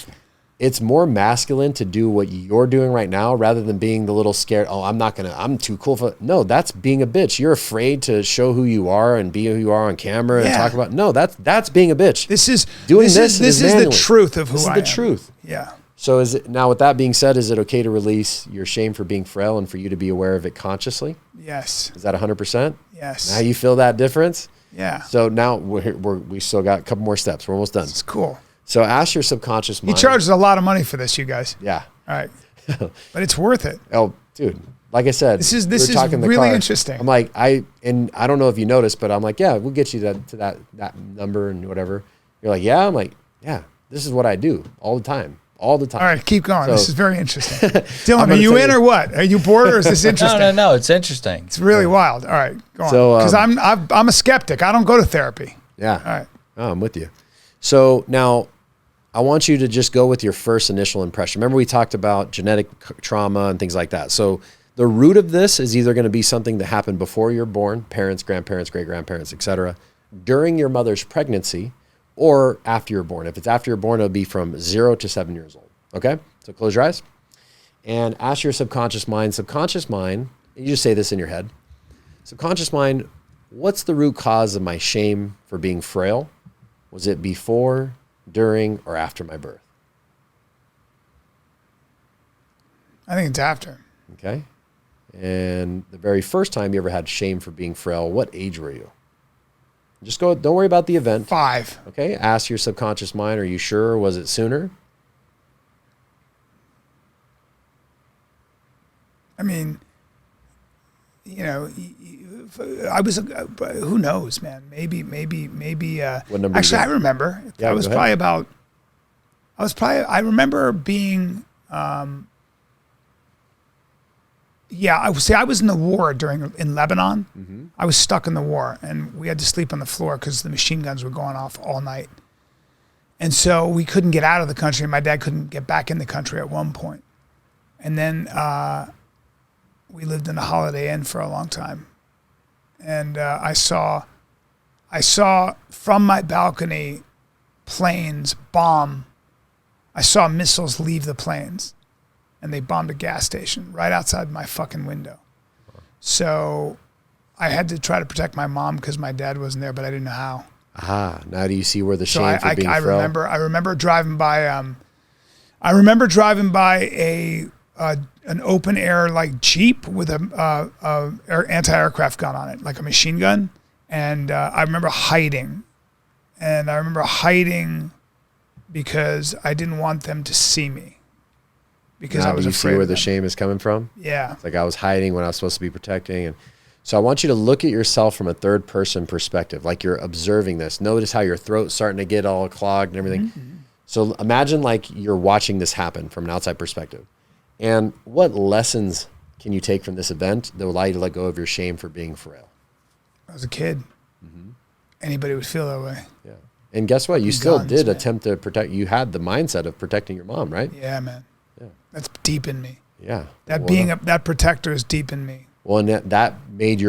It's more masculine to do what you're doing right now rather than being the little scared, I'm too cool for. No, that's being a bitch. You're afraid to show who you are and be who you are on camera and talk about. No, that's being a bitch. This is the truth of who I am. This is the truth. Yeah. So now with that being said, is it okay to release your shame for being frail and for you to be aware of it consciously? Yes. Is that 100%? Yes. Now you feel that difference? Yeah. So now we still got a couple more steps. We're almost done. It's cool. So ask your subconscious mind. He charges a lot of money for this, you guys. Yeah. All right. But it's worth it. Oh, dude. Like I said, this is really interesting. I'm like, I don't know if you noticed, but I'm like, yeah, we'll get you to that number and whatever. You're like, yeah. I'm like, yeah, this is what I do all the time. All right, keep going. This is very interesting. Dylan, are you in or what? Are you bored or is this interesting? No, it's interesting. It's really wild. All right, go on. Because I'm a skeptic. I don't go to therapy. Yeah. All right. Oh, I'm with you. So now I want you to just go with your first initial impression. Remember we talked about genetic trauma and things like that. So the root of this is either going to be something that happened before you're born, parents, grandparents, great-grandparents, etc., during your mother's pregnancy, or after you're born. If it's after you're born, it'll be from 0 to 7 years old. Okay? So close your eyes and ask your subconscious mind, you just say this in your head. Subconscious mind, what's the root cause of my shame for being frail? Was it before, during, or after my birth? I think it's after. Okay. And the very first time you ever had shame for being frail, what age were you? Just go, don't worry about the event. 5. Okay. Ask your subconscious mind, are you sure? Was it sooner? I mean, I was, who knows, man? Maybe. What number? Actually, I remember. Yeah, I remember being, I was in the war in Lebanon. Mm-hmm. I was stuck in the war and we had to sleep on the floor because the machine guns were going off all night. And so we couldn't get out of the country. My dad couldn't get back in the country at one point. And then, we lived in a Holiday Inn for a long time. And I saw from my balcony planes bomb. I saw missiles leave the planes and they bombed a gas station right outside my fucking window. So I had to try to protect my mom because my dad wasn't there, but I didn't know how. Aha, now do you see where the shame for being frail? I remember driving by an open air like Jeep with a anti-aircraft gun on it, like a machine gun. And I remember hiding. And I remember hiding because I didn't want them to see me. Because now I was do you afraid see where of the them. shame is coming from? Yeah. It's like I was hiding when I was supposed to be protecting. And so I want you to look at yourself from a third person perspective, like you're observing this. Notice how your throat's starting to get all clogged and everything. Mm-hmm. So imagine like you're watching this happen from an outside perspective. And what lessons can you take from this event that will allow you to let go of your shame for being frail? As a kid, anybody would feel that way. Yeah. And guess what? You still Guns, did man. attempt to protect. You had the mindset of protecting your mom, right? Yeah, man. Yeah. That's deep in me. Yeah. That Well, that protector is deep in me. Well, and that made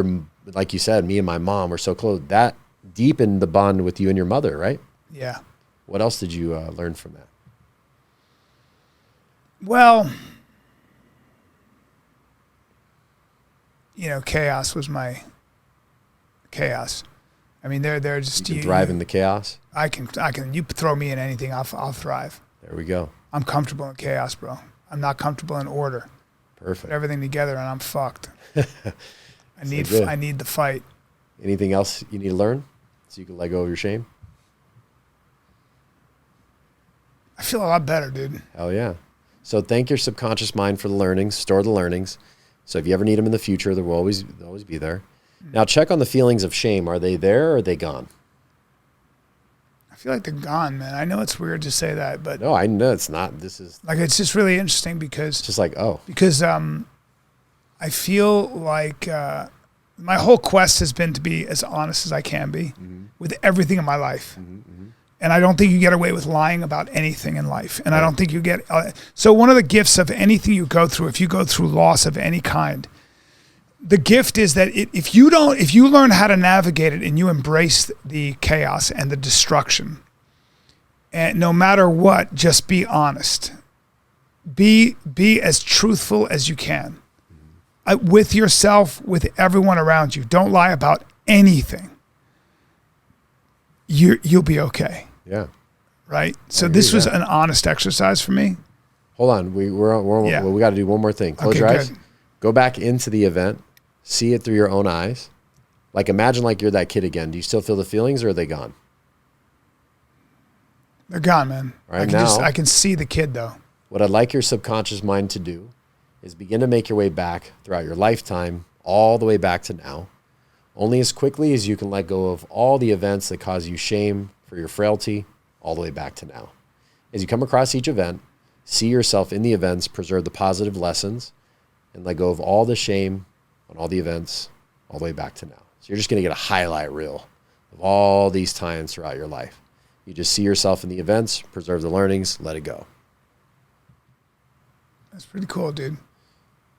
like you said, me and my mom were so close. That deepened the bond with you and your mother, right? Yeah. What else did you learn from that? Well, chaos was my chaos. I mean, they're just You can thrive in the chaos. I can. You throw me in anything, I'll thrive. There we go. I'm comfortable in chaos, bro. I'm not comfortable in order. Perfect. Put everything together, and I'm fucked. I need the fight. Anything else you need to learn so you can let go of your shame? I feel a lot better, dude. Hell yeah. So thank your subconscious mind for the learnings. Store the learnings. So if you ever need them in the future, they'll always be there. Now check on the feelings of shame. Are they there or are they gone? I feel like they're gone, man. I know it's weird to say that, but No, I know it's not. This is like it's just really interesting because just like, I feel like my whole quest has been to be as honest as I can be with everything in my life. And I don't think you get away with lying about anything in life. And I don't think you get... so one of the gifts of anything you go through, if you go through loss of any kind, the gift is that if you learn how to navigate it and you embrace the chaos and the destruction, and no matter what, just be honest. Be as truthful as you can. With yourself, with everyone around you. Don't lie about anything. You'll be okay. yeah. Right? So this was an honest exercise for me. Hold on. We got to do one more thing. Close Okay, your eyes. good. Go back into the event. See it through your own eyes. Like imagine like you're that kid again. Do you still feel the feelings or are they gone? They're gone, man. Right now- I can see the kid though. What I'd like your subconscious mind to do is begin to make your way back throughout your lifetime, all the way back to now, only as quickly as you can let go of all the events that cause you shame for your frailty, all the way back to now. As you come across each event, see yourself in the events, preserve the positive lessons, and let go of all the shame on all the events, all the way back to now. So you're just going to get a highlight reel of all these times throughout your life. You just see yourself in the events, preserve the learnings, let it go. That's pretty cool, dude.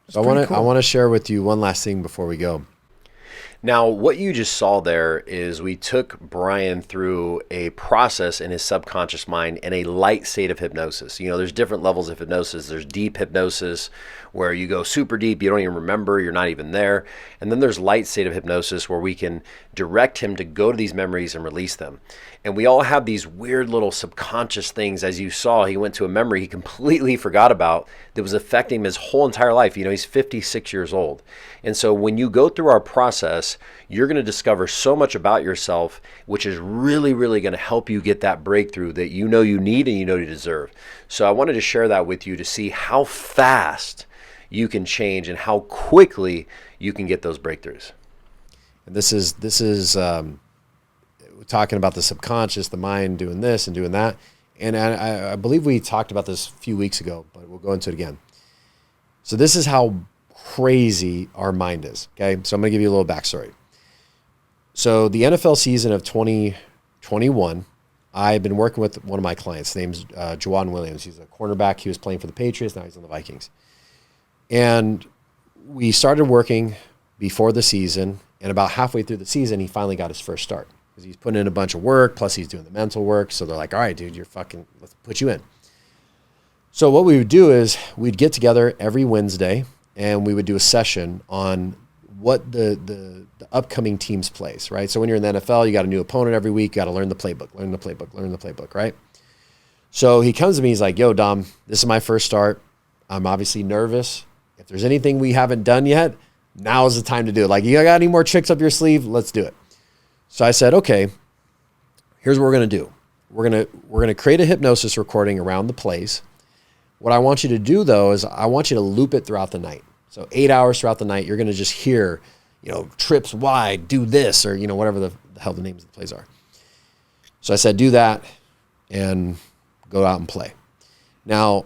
So I want to share with you one last thing before we go. Now, what you just saw there is we took Brian through a process in his subconscious mind in a light state of hypnosis. You know, there's different levels of hypnosis. There's deep hypnosis where you go super deep, you don't even remember, you're not even there. And then there's light state of hypnosis where we can direct him to go to these memories and release them. And we all have these weird little subconscious things. As you saw, he went to a memory he completely forgot about that was affecting him his whole entire life. You know, he's 56 years old. And so when you go through our process, you're going to discover so much about yourself, which is really, really going to help you get that breakthrough that you know you need and you know you deserve. So I wanted to share that with you to see how fast you can change and how quickly you can get those breakthroughs. And this is talking about the subconscious, the mind doing this and doing that. And I believe we talked about this a few weeks ago, but we'll go into it again. So this is how crazy our mind is. Okay. So I'm going to give you a little backstory. So the NFL season of 2021, I've been working with one of my clients. His name's Juwan Williams. He's a cornerback. He was playing for the Patriots. Now he's on the Vikings. And we started working before the season. And about halfway through the season, he finally got his first start. Because he's putting in a bunch of work. Plus he's doing the mental work. So they're like, all right, dude, let's put you in. So what we would do is we'd get together every Wednesday and we would do a session on what the upcoming teams plays, right? So when you're in the NFL, you got a new opponent every week. You got to learn the playbook, right? So he comes to me, he's like, yo, Dom, this is my first start. I'm obviously nervous. If there's anything we haven't done yet, now is the time to do it. Like, you got any more tricks up your sleeve? Let's do it. So I said, okay, here's what we're going to do. We're going to create a hypnosis recording around the plays. What I want you to do, though, is I want you to loop it throughout the night. So 8 hours throughout the night, you're going to just hear, trips wide, do this, or, whatever the hell the names of the plays are. So I said, do that and go out and play. Now,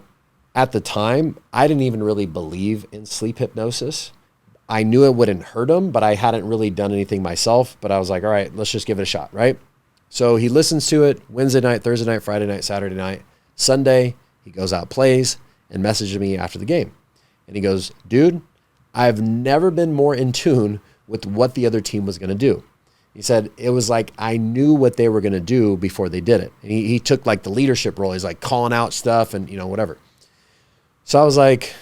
at the time, I didn't even really believe in sleep hypnosis. I knew it wouldn't hurt him, but I hadn't really done anything myself. But I was like, all right, let's just give it a shot, right? So he listens to it Wednesday night, Thursday night, Friday night, Saturday night. Sunday, he goes out, plays, and messages me after the game. And he goes, dude, I've never been more in tune with what the other team was going to do. He said, it was like I knew what they were going to do before they did it. And he took like the leadership role. He's like calling out stuff and, whatever. So I was like,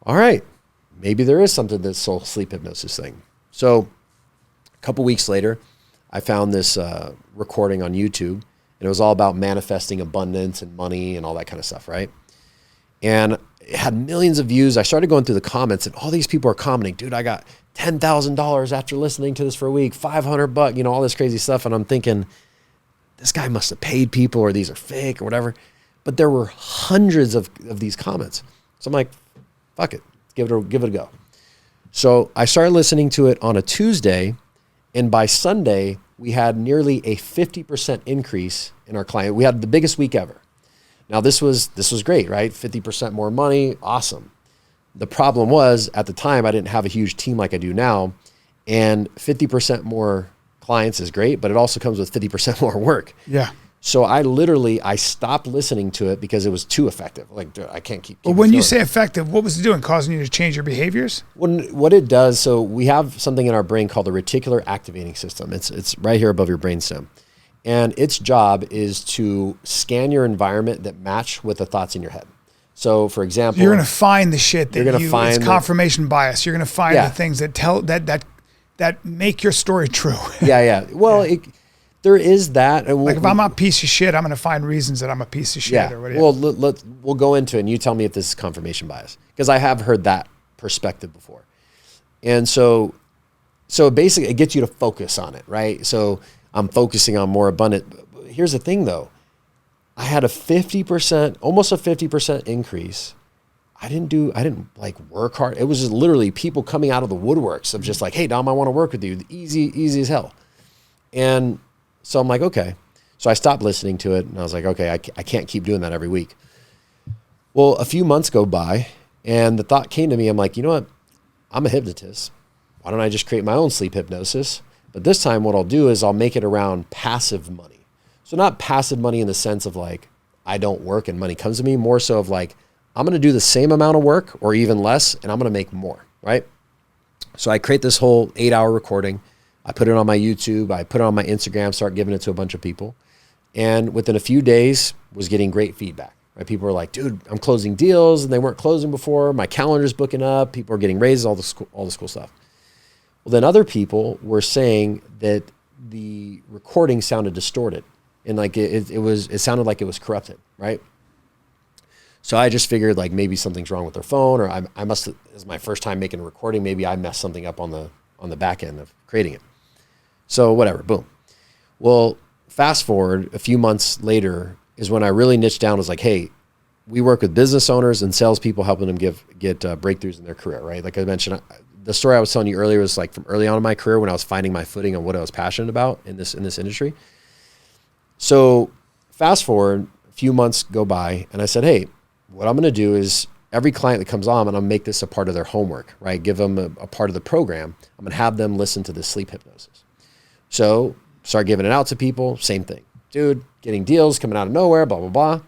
all right, maybe there is something to this soul sleep hypnosis thing. So a couple weeks later, I found this recording on YouTube, and it was all about manifesting abundance and money and all that kind of stuff, right? And it had millions of views. I started going through the comments, and all these people are commenting, dude, I got $10,000 after listening to this for a week, $500, all this crazy stuff. And I'm thinking, this guy must have paid people, or these are fake or whatever. But there were hundreds of these comments. So I'm like, fuck it, give it a go. So I started listening to it on a Tuesday, and by Sunday, we had nearly a 50% increase in our client. We had the biggest week ever. Now this was great, right? 50% more money, awesome. The problem was, at the time, I didn't have a huge team like I do now, and 50% more clients is great, but it also comes with 50% more work. Yeah. So I stopped listening to it because it was too effective. Like, dude, I can't keep Well, when you say effective, what was it doing? Causing you to change your behaviors? What it does, so we have something in our brain called the reticular activating system. It's right here above your brainstem. And its job is to scan your environment that match with the thoughts in your head. So, for example, you're going to find the shit that it's confirmation bias. You're going to find the things that tell that make your story true. Yeah. Well, there is that. Like if I'm a piece of shit, I'm going to find reasons that I'm a piece of shit or whatever. Well, we'll go into it, and you tell me if this is confirmation bias, because I have heard that perspective before. And so basically it gets you to focus on it, right? So I'm focusing on more abundant. Here's the thing though. I had almost a 50% increase. I didn't like work hard. It was just literally people coming out of the woodworks of just like, hey, Dom, I want to work with you. Easy as hell. And so I'm like, okay. So I stopped listening to it, and I was like, okay, I can't keep doing that every week. Well, a few months go by, and the thought came to me. I'm like, you know what? I'm a hypnotist. Why don't I just create my own sleep hypnosis? But this time what I'll do is I'll make it around passive money. So not passive money in the sense of like, I don't work and money comes to me, more so of like, I'm going to do the same amount of work or even less, and I'm going to make more, right? So I create this whole 8-hour recording. I put it on my YouTube. I put it on my Instagram, start giving it to a bunch of people. And within a few days was getting great feedback, right? People were like, dude, I'm closing deals, and they weren't closing before. My calendar's booking up. People are getting raises, all this cool stuff. Well, then other people were saying that the recording sounded distorted, and like it sounded like it was corrupted, right? So I just figured like maybe something's wrong with their phone, or I must, it's my first time making a recording. Maybe I messed something up on the back end of creating it. So whatever, boom. Well, fast forward a few months later is when I really niched down. Was like, hey, we work with business owners and salespeople, helping them get breakthroughs in their career, right? Like I mentioned, the story I was telling you earlier was like from early on in my career when I was finding my footing on what I was passionate about in this industry. So fast forward, a few months go by, and I said, hey, what I'm going to do is every client that comes on, I'm going to make this a part of their homework, right? Give them a part of the program. I'm going to have them listen to this sleep hypnosis. So start giving it out to people. Same thing. Dude, getting deals coming out of nowhere, blah, blah, blah.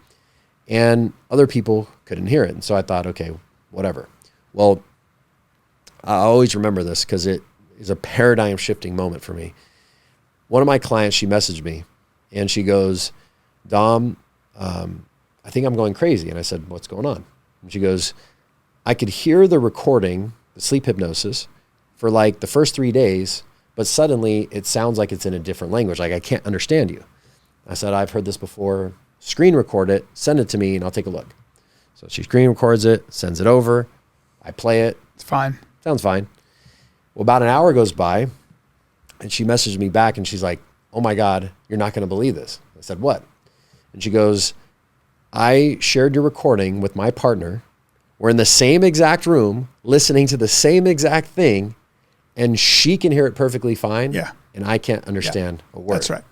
And other people couldn't hear it. And so I thought, okay, whatever. Well, I always remember this because it is a paradigm shifting moment for me. One of my clients, she messaged me and she goes, Dom, I think I'm going crazy. And I said, what's going on? And she goes, I could hear the recording, the sleep hypnosis, for like the first 3 days, but suddenly it sounds like it's in a different language. Like I can't understand you. I said, I've heard this before. Screen record it, send it to me, and I'll take a look. So she screen records it, sends it over. I play it. It's fine. Sounds fine. Well, about an hour goes by, and she messaged me back, and she's like, oh my God, you're not going to believe this. I said, what? And she goes, I shared your recording with my partner. We're in the same exact room, listening to the same exact thing, and she can hear it perfectly fine. Yeah. And I can't understand a word. That's right.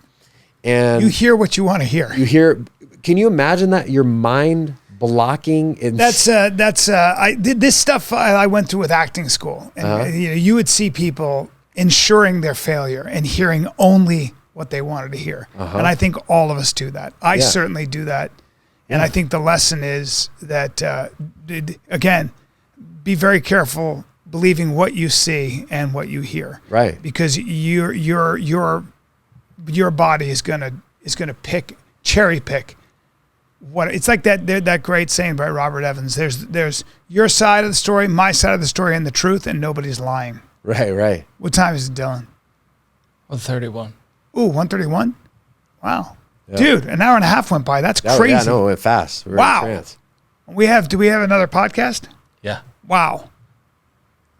And you hear what you want to hear. can you imagine that? Your mind blocking. That's I did this stuff I went through with acting school, and you would see people ensuring their failure and hearing only what they wanted to hear. And I think all of us do that. I certainly do that. And I think the lesson is that, again, be very careful believing what you see and what you hear. Right. Because your body is gonna cherry pick what it's like that great saying by Robert Evans. There's your side of the story, my side of the story, and the truth, and nobody's lying. Right. What time is it, Dylan? 1:31. Ooh, 1:31? Wow. Yeah. Dude, an hour and a half went by. That's crazy. Yeah, no, it went fast. We were in a trance. Do we have another podcast? Yeah. Wow.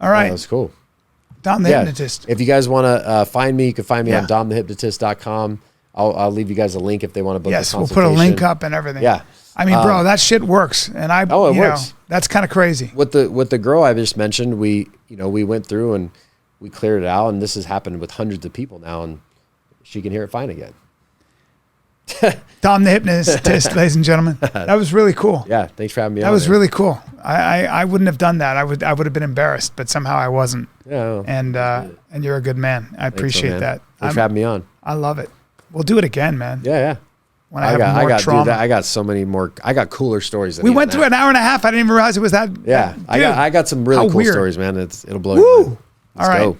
All right. Yeah, that was cool. Dom the Hypnotist. If you guys want to find me, you can find me on domthehypnotist.com. I'll leave you guys a link if they want to book a consultation. Yes, we'll put a link up and everything. Yeah. I mean, bro, that shit works. And it works. That's kind of crazy. With the girl I just mentioned, we went through and we cleared it out, and this has happened with hundreds of people now, and she can hear it fine again. Dom the Hypnotist, ladies and gentlemen. That was really cool. Yeah, thanks for having me on. That was really cool. I wouldn't have done that. I would have been embarrassed, but somehow I wasn't. Yeah. And you're a good man. I appreciate that. Thanks for having me on. I love it. We'll do it again, man. Yeah. When I got trauma. I got so many more. I got cooler stories. We went through an hour and a half. I didn't even realize it was that. Yeah, I got some really cool stories, man. It'll blow your mind. Let's All right. go.